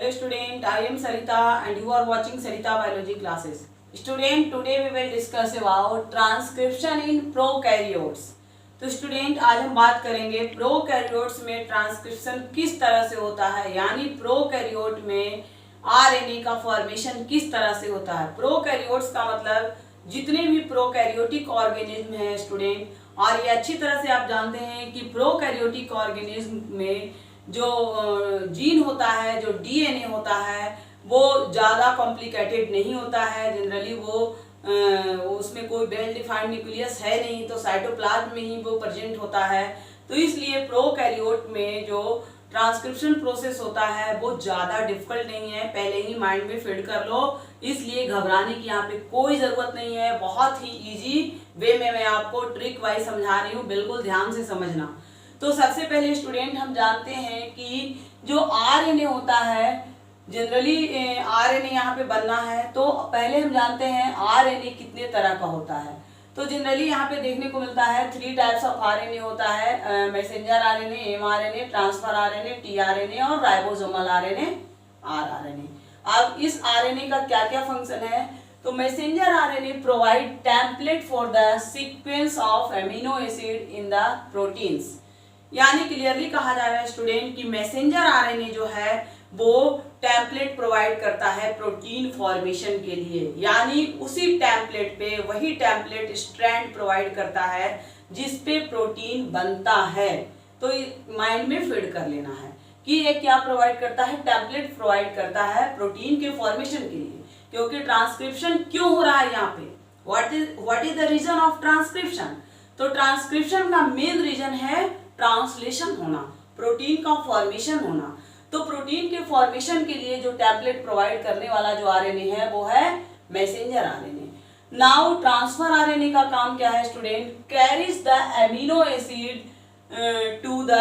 Hello student, I am Sarita and you are watching Sarita Biology classes. Student, today we will discuss about transcription in prokaryotes. तो student आज हम बात करेंगे prokaryotes में transcription किस तरह से होता है, यानी प्रोकैरियोट में आरएनए का फॉर्मेशन किस तरह से होता है। प्रोकैरियोट्स का मतलब जितने भी प्रोकैरियोटिक ऑर्गेनिज्म हैं स्टूडेंट, और ये अच्छी तरह से आप जानते हैं कि प्रोकैरियोटिक ऑर्गेनिज्म में जो जीन होता है, जो डीएनए होता है, वो ज़्यादा कॉम्प्लिकेटेड नहीं होता है। जनरली वो उसमें कोई वेल डिफाइंड न्यूक्लियस है नहीं, तो साइटोप्लाज्म में ही वो प्रेजेंट होता है। तो इसलिए प्रोकैरियोट में जो ट्रांसक्रिप्शन प्रोसेस होता है वो ज़्यादा डिफिकल्ट नहीं है, पहले ही माइंड में फीड कर लो, इसलिए घबराने की यहाँ पे कोई ज़रूरत नहीं है। बहुत ही इजी वे में मैं आपको ट्रिक वाइज समझा रही हूँ, बिल्कुल ध्यान से समझना। तो सबसे पहले स्टूडेंट हम जानते हैं कि जो आरएनए होता है, जनरली आरएनए यहाँ पे बनना है, तो पहले हम जानते हैं आरएनए कितने तरह का होता है। तो जनरली यहाँ पे देखने को मिलता है 3 टाइप्स ऑफ आरएनए होता है, messenger RNA, mRNA, transfer RNA, tRNA और राइबोसोमल आरएनए, आरआरएनए। अब इस आरएनए का क्या क्या फंक्शन है, तो messenger RNA provide template for the sequence of amino acid in the proteins. यानी क्लियरली कहा जा रहा है स्टूडेंट कि मैसेंजर आरएनए जो है वो टेम्पलेट प्रोवाइड करता है प्रोटीन फॉर्मेशन के लिए, यानी उसी टेम्पलेट पे वही टेम्पलेट स्ट्रैंड प्रोवाइड करता है जिस पे प्रोटीन बनता है। तो माइंड में फीड कर लेना है कि ये क्या प्रोवाइड करता है, टेम्पलेट प्रोवाइड करता है प्रोटीन के फॉर्मेशन के लिए। क्योंकि ट्रांसक्रिप्शन क्यों हो रहा है यहाँ पे, what is the reason of transcription. तो ट्रांसक्रिप्शन का मेन रीजन है ट्रांसलेशन होना, प्रोटीन का फॉर्मेशन होना। तो प्रोटीन के फॉर्मेशन के लिए जो टेम्पलेट प्रोवाइड करने वाला जो आरएनए है वो है messenger RNA. Now transfer RNA का काम क्या है student, carries the amino acid to the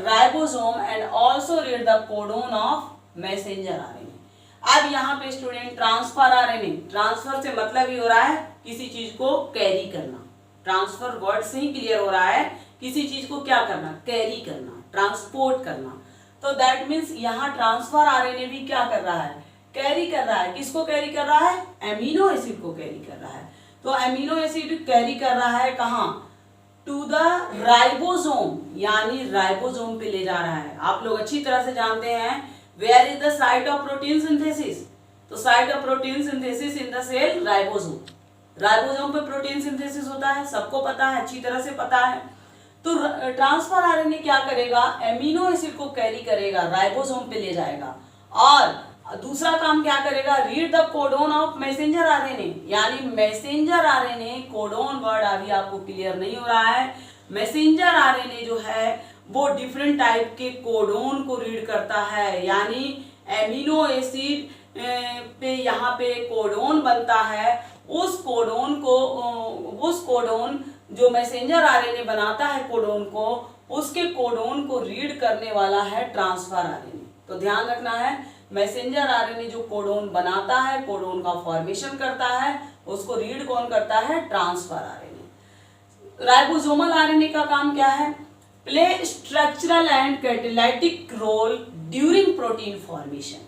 ribosome and also read the codon of messenger RNA. अब यहाँ पे स्टूडेंट ट्रांसफर आरएनए, ट्रांसफर से मतलब ही हो रहा है किसी चीज को कैरी करना। ट्रांसफर वर्ड से ही क्लियर हो रहा है, किसी चीज को क्या करना, कैरी करना, ट्रांसपोर्ट करना। तो दैट मीन्स यहाँ ट्रांसफर आरएनए भी क्या कर रहा है, कैरी कर रहा है। किसको कैरी कर रहा है, एमिनो एसिड को कैरी कर रहा है। तो एमिनो एसिड कैरी कर रहा है कहाँ, टू द राइबोसोम, यानी राइबोसोम पे ले जा रहा है। आप लोग अच्छी तरह से जानते हैं where is the site of protein synthesis. तो site of protein synthesis in the cell ribosome. Ribosome पे प्रोटीन सिंथेसिस होता है, सबको पता है, अच्छी तरह से पता है। तो ट्रांसफर आरएनए क्या करेगा, एमिनो एसिड को कैरी करेगा, राइबोसोम पे ले जाएगा, और दूसरा काम क्या करेगा, read the codon of messenger RNA. यानी मैसेंजर आरएनए, कोडोन वर्ड अभी आपको क्लियर नहीं हो रहा है। मैसेंजर आरएनए जो है वो डिफरेंट टाइप के कोडोन को रीड करता है, यानी एमिनो एसिड पे यहाँ पे कोडोन बनता है, उस कोडोन जो मैसेंजर आरएनए बनाता है कोडोन को, उसके कोडोन को रीड करने वाला है ट्रांसफर आरएनए। तो ध्यान रखना है, मैसेंजर आरएनए जो कोडोन बनाता है, कोडोन का फॉर्मेशन करता है, उसको रीड कौन करता है, ट्रांसफर आरएनए। राइबोसोमल आरएनए का काम क्या है, play structural and catalytic role during protein formation.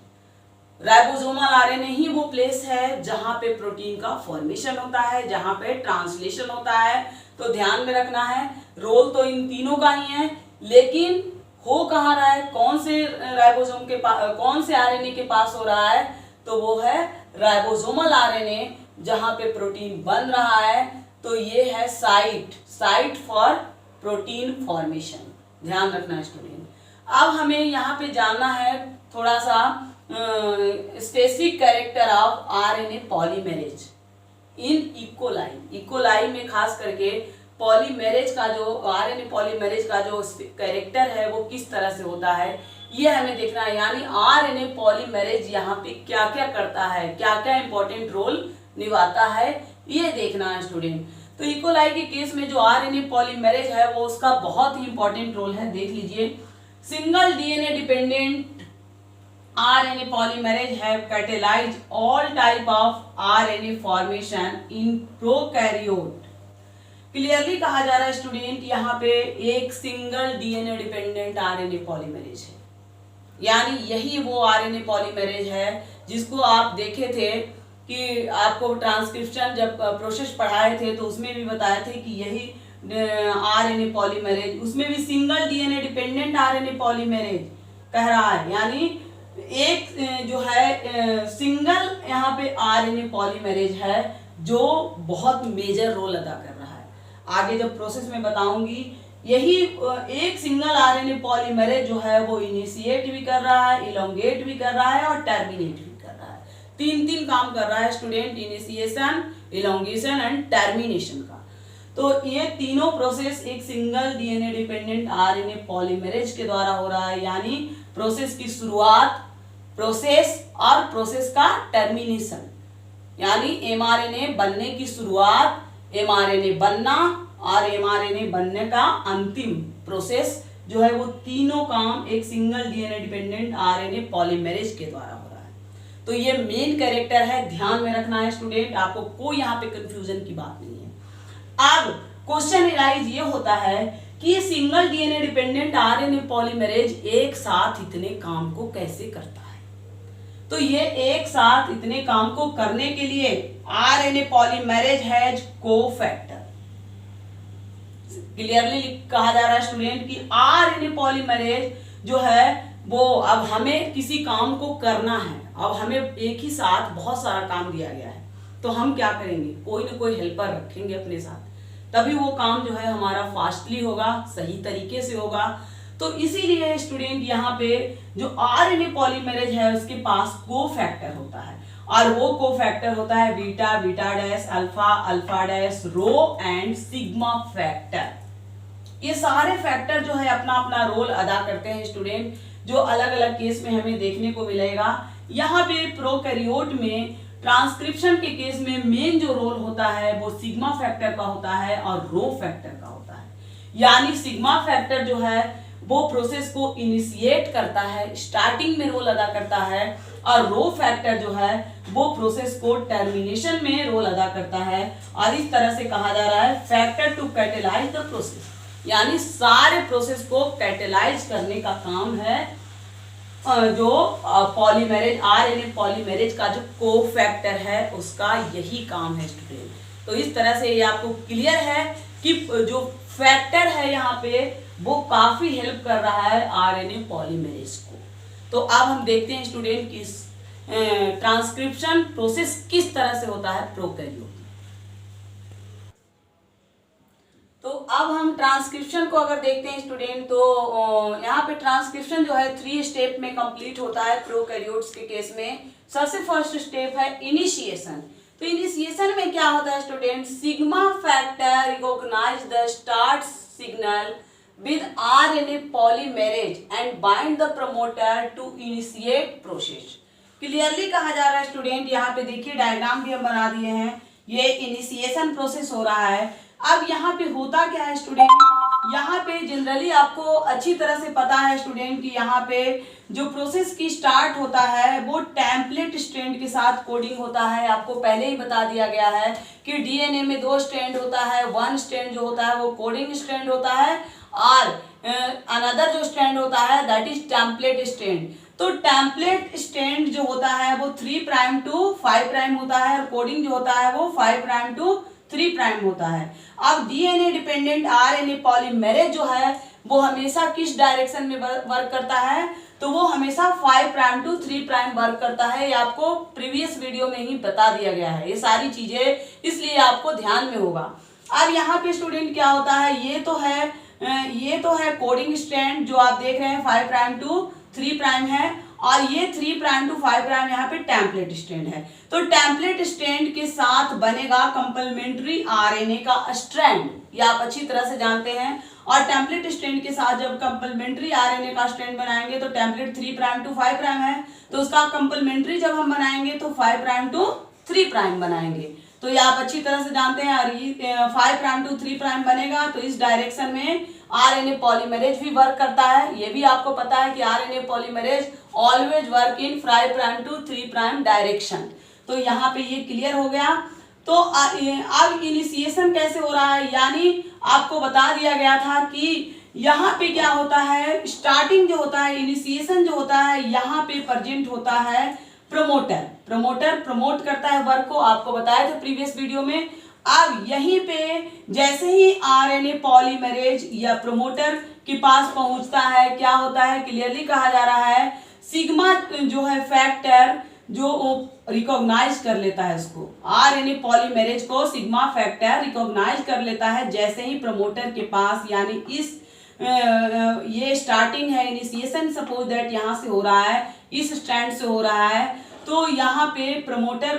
Ribosomal RNA ही वो प्लेस है जहां पे प्रोटीन का फॉर्मेशन होता है, जहां पे ट्रांसलेशन होता है। तो ध्यान में रखना है, रोल तो इन तीनों का ही है, लेकिन हो कहाँ रहा है, कौन से राइबोसोम के पास, कौन से आरएनए के पास हो रहा है, तो वो है राइबोसोमल आरएनए, जहां पे प्रोटीन बन रहा है। तो ये है साइट फॉर प्रोटीन फॉर्मेशन। ध्यान रखना स्टूडेंट। अब हमें यहाँ पे जानना है थोड़ा सा specific character of RNA polymerase in E coli. E coli में खास करके पॉलीमेरेज का जो आरएनए पॉलीमेरेज का जो कैरेक्टर है वो किस तरह से होता है, ये हमें देखना है। यानी आरएनए पॉलीमेरेज यहाँ पे क्या क्या करता है, क्या क्या इंपॉर्टेंट रोल निभाता है, ये देखना है स्टूडेंट। तो इकोलाई के केस में जो आरएनए पॉलीमेरेज है वो उसका बहुत ही इंपॉर्टेंट रोल है, देख लीजिए। Single DNA dependent RNA polymerase have catalyzed all type of RNA formation in prokaryote। Clearly कहा जा रहा है स्टूडेंट, यहाँ पे एक single DNA dependent RNA polymerase है, यानी यही वो आरएनए पॉलीमरेज है जिसको आप देखे थे कि आपको ट्रांसक्रिप्शन जब प्रोसेस पढ़ाए थे तो उसमें भी बताए थे कि यही आरएनए पॉलीमरेज, उसमें भी single DNA dependent RNA polymerase कह रहा है, यानी एक जो है सिंगल यहाँ पे आरएनए पॉलीमरेज है जो बहुत मेजर रोल अदा कर रहा है। आगे जब प्रोसेस में बताऊंगी, यही एक सिंगल आरएनए पॉलीमरेज जो है वो इनिशिएट भी कर रहा है, इलोंगेट भी कर रहा है और टर्मिनेट भी कर रहा है। तीन काम कर रहा है student, initiation, elongation and termination का। तो ये तीनों प्रोसेस एक single DNA dependent RNA polymerase के द्वारा हो रहा है, यानी प्रोसेस की शुरुआत, प्रोसेस और प्रोसेस का टर्मिनेशन, यानी एमआरएनए बनने की शुरुआत, एमआरएनए बनना और एमआरएनए बनने का अंतिम प्रोसेस जो है वो तीनों काम एक single DNA dependent RNA polymerase के द्वारा हो रहा है। तो ये मेन कैरेक्टर है, ध्यान में रखना है स्टूडेंट, आपको कोई यहाँ पे कंफ्यूजन की बात नहीं है। अब क्वेश्चन राइज ये होता है कि ये single DNA dependent RNA polymerase एक साथ इतने काम को कैसे करता है। तो ये एक साथ इतने काम को करने के लिए RNA polymerase has cofactor. Clearly कहा जा रहा है स्टूडेंट कि आरएनए पॉलीमरेज जो है वो अब हमें किसी काम को करना है, अब हमें एक ही साथ बहुत सारा काम दिया गया है, तो हम क्या करेंगे, कोई ना कोई हेल्पर रखेंगे अपने साथ, तभी वो काम जो है हमारा फास्टली होगा, सही तरीके से होगा। तो इसीलिए स्टूडेंट यहाँ पे जो आरएनए पॉलीमरेज है उसके पास कोफैक्टर होता है, और वो कोफैक्टर होता है beta, beta dash, alpha, alpha dash, rho and sigma factor. ये सारे फैक्टर जो है अपना अपना रोल अदा करते हैं स्टूडेंट, जो अलग अलग केस में हमें देखने को मिलेगा। यहाँ पे प्रोकैरियोट में ट्रांसक्रिप्शन के केस में मेन जो रोल होता है वो सिग्मा फैक्टर का होता है और रो फैक्टर का होता है। यानी सिग्मा फैक्टर जो है वो प्रोसेस को इनिशिएट करता है, स्टार्टिंग में रोल अदा करता है, और रो फैक्टर जो है वो प्रोसेस को टर्मिनेशन में रोल अदा करता है। और इस तरह से कहा जा रहा है factor to catalyse the process, यानी सारे प्रोसेस को कैटेलाइज करने का काम है जो पॉलीमरेज, आरएनए पॉलीमरेज का जो कोफैक्टर है उसका यही काम है स्टूडेंट। तो इस तरह से ये आपको क्लियर है कि जो फैक्टर है यहाँ पे वो काफी हेल्प कर रहा है आरएनए पॉलीमरेज को। तो अब हम देखते हैं स्टूडेंट कि ट्रांसक्रिप्शन प्रोसेस किस तरह से होता है प्रोकैरियोट में। तो अब हम ट्रांसक्रिप्शन को अगर देखते हैं स्टूडेंट, तो यहाँ पे ट्रांसक्रिप्शन जो है 3 स्टेप में कंप्लीट होता है प्रोकैरियोट्स के केस में। सबसे फर्स्ट स्टेप है इनिशिएशन। तो इनिशिएशन में क्या होता है student, sigma factor recognise the start signal with RNA polymerase and bind the promoter to initiate process। Clearly कहा जा रहा है स्टूडेंट, यहाँ पे देखिए डायग्राम भी हम बना दिए हैं, ये इनिशिएशन प्रोसेस हो रहा है। अब यहाँ पे होता क्या है स्टूडेंट, यहाँ पे जनरली आपको अच्छी तरह से पता है स्टूडेंट कि यहाँ पे जो प्रोसेस की स्टार्ट होता है वो टेम्पलेट स्ट्रैंड के साथ कोडिंग होता है। आपको पहले ही बता दिया गया है कि डीएनए में 2 स्ट्रैंड होता है, 1 स्ट्रैंड जो होता है वो कोडिंग स्ट्रैंड होता है और अनदर जो स्ट्रैंड होता है दैट इज टेम्पलेट स्ट्रैंड। तो टेम्पलेट स्ट्रैंड जो होता है वो 3 प्राइम टू 5 प्राइम होता है और कोडिंग जो होता है वो 5 प्राइम टू 3 प्राइम होता है। अब डीएनए डिपेंडेंट आरएनए पॉलीमरेज जो है वो हमेशा किस डायरेक्शन में वर्क करता है, तो वो हमेशा 5 प्राइम टू 3 प्राइम वर्क करता है। ये आपको प्रीवियस वीडियो में ही बता दिया गया है ये सारी चीजें, इसलिए आपको ध्यान में होगा। अब यहाँ पे स्टूडेंट क्या होता है, ये तो है कोडिंग स्ट्रैंड जो आप देख रहे हैं 5 प्राइम टू 3 प्राइम है, और ये 3 प्राइम टू 5 प्राइम यहाँ पे टेम्पलेट स्ट्रैंड है। तो टेम्पलेट स्ट्रैंड के साथ बनेगा कंप्लीमेंट्री आरएनए का स्ट्रैंड, ये आप अच्छी तरह से जानते हैं। और टेम्पलेट स्ट्रैंड के साथ जब कंप्लीमेंट्री आरएनए का स्ट्रैंड बनाएंगे तो टेम्पलेट 3 प्राइम टू 5 प्राइम है, तो उसका कंप्लीमेंट्री जब हम बनाएंगे तो 5 प्राइम टू 3 प्राइम बनाएंगे। तो ये आप अच्छी तरह से जानते हैं। और ये 5 प्राइम टू 3 प्राइम बनेगा तो इस डायरेक्शन में आरएनए पॉलीमरेज भी वर्क करता है। ये भी आपको पता है कि RNA polymerase always work in 5 prime to 3 prime direction. तो यहाँ पे ये क्लियर हो गया। तो अब इनिशिएशन कैसे हो रहा है, यानी आपको बता दिया गया था कि यहाँ पे क्या होता है, स्टार्टिंग जो होता है, इनिशिएशन जो होता है, यहाँ पे प्रेजेंट होता है प्रमोटर। प्रमोटर प्रमोट करता है वर्क को, आपको बताया था प्रीवियस वीडियो में। अब यहीं पे जैसे ही आरएनए पॉलीमरेज या प्रमोटर के पास पहुंचता है, क्या होता है, क्लियरली कहा जा रहा है सिग्मा जो है फैक्टर जो रिकॉग्नाइज कर लेता है इसको, आरएनए पॉलीमरेज को सिग्मा फैक्टर रिकॉग्नाइज कर लेता है जैसे ही प्रमोटर के पास, यानी इस ये स्टार्टिंग है, इनिशिएशन सपोज दैट यहाँ से हो रहा है, इस स्टैंड से हो रहा है, तो यहाँ पे प्रमोटर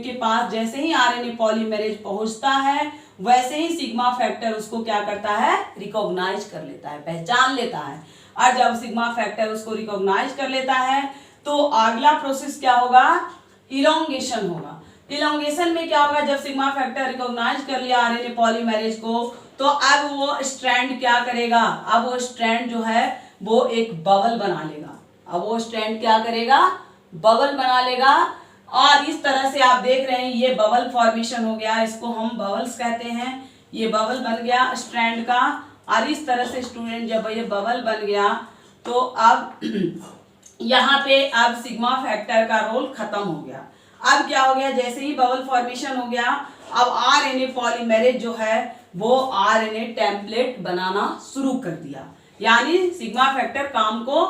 के पास जैसे ही आरएनए पॉलीमरेज पहुंचता है वैसे ही सिग्मा फैक्टर उसको क्या करता है, रिकॉग्नाइज कर लेता है, पहचान लेता है। और जब सिग्मा फैक्टर उसको रिकॉग्नाइज कर लेता है तो अगला प्रोसेस क्या होगा, इलोंगेशन होगा। इलोंगेशन में क्या होगा, जब सिग्मा फैक्टर रिकॉग्नाइज कर लिया आरएनए पॉलीमरेज को, तो अब वो स्ट्रैंड क्या करेगा, अब वो स्ट्रैंड जो है वो एक बबल बना लेगा। अब वो स्ट्रैंड क्या करेगा, बबल बना लेगा। और इस तरह से आप देख रहे हैं ये बबल फॉर्मेशन हो गया, इसको हम बबल्स कहते हैं। ये बबल बन गया स्ट्रैंड का, और इस तरह से स्टूडेंट जब ये बबल बन गया तो अब यहाँ पे अब सिग्मा फैक्टर का रोल खत्म हो गया। अब क्या हो गया, जैसे ही बबल फॉर्मेशन हो गया, अब आरएनए पॉलीमरेज जो है वो आरएनए टेम्पलेट बनाना शुरू कर दिया, यानी सिग्मा फैक्टर काम को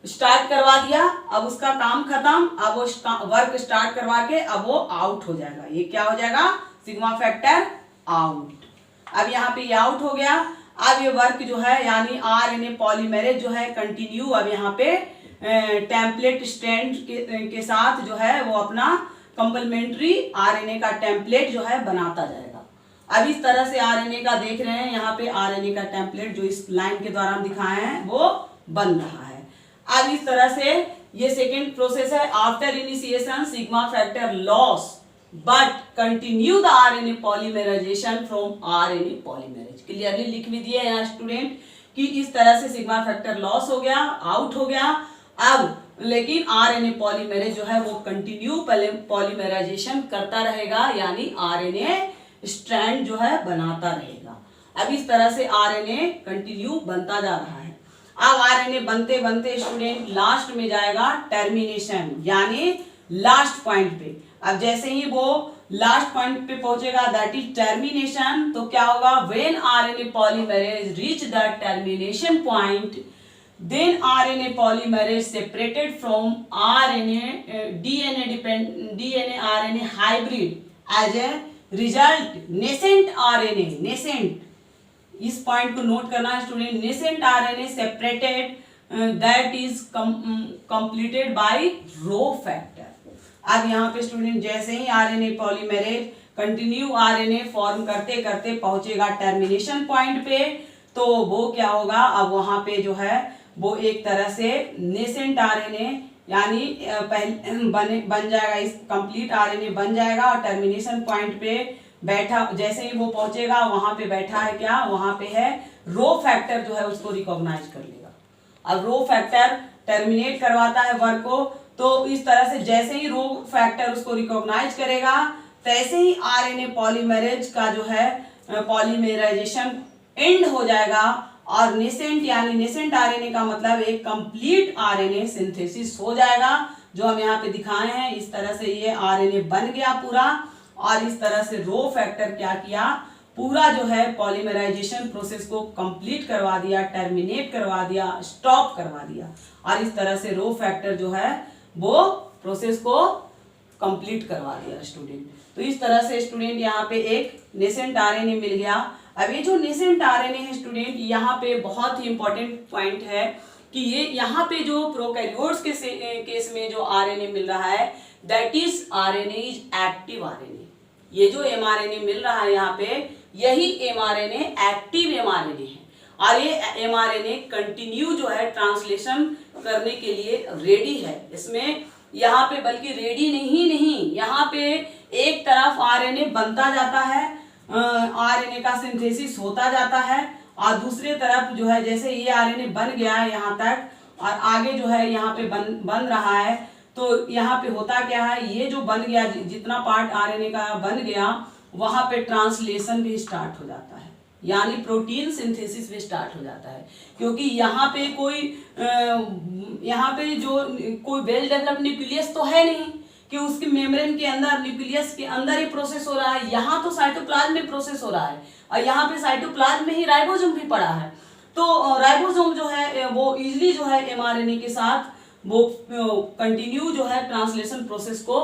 स्टार्ट करवा दिया। अब उसका काम खत्म, अब वो वर्क स्टार्ट करवा के अब वो आउट हो जाएगा। ये क्या हो जाएगा, सिग्मा फैक्टर आउट। अब यहाँ पे ये आउट हो गया। अब ये वर्क जो है यानी आरएनए पॉलीमरेज जो है कंटिन्यू अब यहाँ पे टेम्पलेट स्ट्रैंड के साथ जो है वो अपना कंप्लीमेंट्री आरएनए का टेम्पलेट जो है बनाता जाएगा। अब इस तरह से आरएनए का देख रहे हैं, यहाँ पे आरएनए का टेम्पलेट जो इस लाइन के द्वारा हम दिखाए हैं वो बन रहा है। अब इस तरह से ये सेकेंड प्रोसेस है। After initiation sigma factor loss but continue the RNA polymerisation from RNA polymerase. Clearly लिख भी दिया यहाँ स्टूडेंट कि इस तरह से सिग्मा फैक्टर लॉस हो गया, आउट हो गया। अब लेकिन आरएनए पॉलीमरेज जो है वो कंटिन्यू पॉलीमराइजेशन करता रहेगा, यानी आरएनए स्ट्रैंड जो है बनाता रहेगा। अब इस तरह से आरएनए कंटिन्यू बनता जा रहा है। अब आरएनए बनते बनते स्टूडेंट लास्ट में जाएगा टर्मिनेशन, यानी लास्ट पॉइंट पे। अब जैसे ही वो लास्ट पॉइंट पे पहुंचेगा दैट इज टर्मिनेशन, तो क्या होगा, when RNA polymerase reach the termination point then RNA polymerase separated from DNA RNA hybrid as a result nascent RNA, nascent इस पॉइंट को नोट करना है student, nascent RNA separated that is completed by rho factor. अब यहाँ पे student जैसे ही RNA polymerase continue RNA form करते करते पहुंचेगा टर्मिनेशन पॉइंट पे, तो वो क्या होगा, अब वहां पे जो है वो एक तरह से नेसेंट आरएनए यानी बन जाएगा, इस कंप्लीट आरएनए बन जाएगा और टर्मिनेशन पॉइंट पे बैठा, जैसे ही वो पहुंचेगा वहां पे बैठा है क्या, वहां पे है रो फैक्टर जो है उसको रिकॉग्नाइज कर लेगा। अब रो फैक्टर टर्मिनेट करवाता है वर्क को, तो इस तरह से जैसे ही रो फैक्टर उसको रिकॉग्नाइज करेगा तैसे ही आरएनए पॉलीमरेज का जो है पॉलीमराइजेशन एंड हो जाएगा और नेसेंट यानी नेसेंट आरएनए का मतलब एक कंप्लीट आरएनए सिंथेसिस हो जाएगा, जो हम यहाँ पे दिखाए हैं। इस तरह से ये आरएनए बन गया पूरा, और इस तरह से रो फैक्टर क्या किया, पूरा जो है पॉलीमराइजेशन प्रोसेस को कंप्लीट करवा दिया, टर्मिनेट करवा दिया, स्टॉप करवा दिया, और इस तरह से रो फैक्टर जो है वो प्रोसेस को कंप्लीट करवा दिया स्टूडेंट। तो इस तरह से स्टूडेंट यहाँ पे एक नेसेंट आरएनए मिल गया। अब ये जो नेसेंट आरएनए है स्टूडेंट, यहाँ पे बहुत ही इंपॉर्टेंट पॉइंट है कि ये यहाँ पे जो प्रोकैरियोट्स के केस में जो आरएनए मिल रहा है that is RNA is active RNA. ये जो एमआरएनए मिल रहा है यहाँ पे, यही एमआरएनए एक्टिव एमआरएनए है, और ये एमआरएनए कंटिन्यू जो है ट्रांसलेशन करने के लिए रेडी है। इसमें यहाँ पे बल्कि रेडी नहीं, यहाँ पे एक तरफ आरएनए बनता जाता है, आरएनए का सिंथेसिस होता जाता है, और दूसरे तरफ जो है जैसे ये आरएनए बन गया है यहाँ तक और आगे जो है यहाँ पे बन रहा है, तो यहाँ पे होता क्या है, ये जो बन गया जितना पार्ट आरएनए का बन गया वहां पे ट्रांसलेशन भी स्टार्ट हो जाता है। यानी प्रोटीन सिंथेसिस में स्टार्ट हो जाता है, क्योंकि यहाँ पे जो कोई वेल डेवलप्ड न्यूक्लियस तो है नहीं कि उसकी मेम्ब्रेन के अंदर, न्यूक्लियस के अंदर ही प्रोसेस हो रहा है। यहाँ तो साइटोप्लाज्म में प्रोसेस हो रहा है और यहाँ पे साइटोप्लाज्म में ही राइबोसोम भी पड़ा है। तो राइबोसोम जो है वो इजिली जो है mRNA के साथ वो कंटिन्यू जो है ट्रांसलेशन प्रोसेस को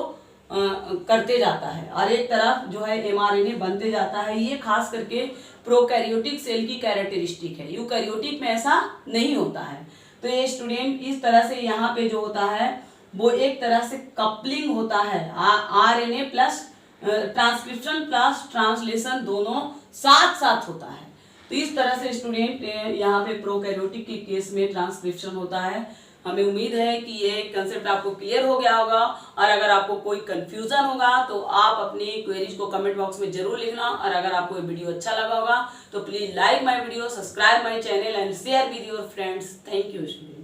करते जाता है और एक तरफ जो है mRNA बनते जाता है। ये खास करके प्रोकैरियोटिक सेल की कैरेक्टरिस्टिक है, यूकैरियोटिक में ऐसा नहीं होता है। तो ये स्टूडेंट इस तरह से यहाँ पे जो होता है वो एक तरह से कपलिंग होता है, RNA plus transcription plus translation दोनों साथ साथ होता है। तो इस तरह से स्टूडेंट यहाँ पे प्रोकैरियोटिक के केस में ट्रांसक्रिप्शन होता है। हमें उम्मीद है कि ये कंसेप्ट आपको क्लियर हो गया होगा, और अगर आपको कोई कंफ्यूजन होगा तो आप अपनी क्वेरीज को कमेंट बॉक्स में जरूर लिखना। और अगर आपको ये वीडियो अच्छा लगा होगा तो please like my video, subscribe my channel and share with your friends. Thank you student.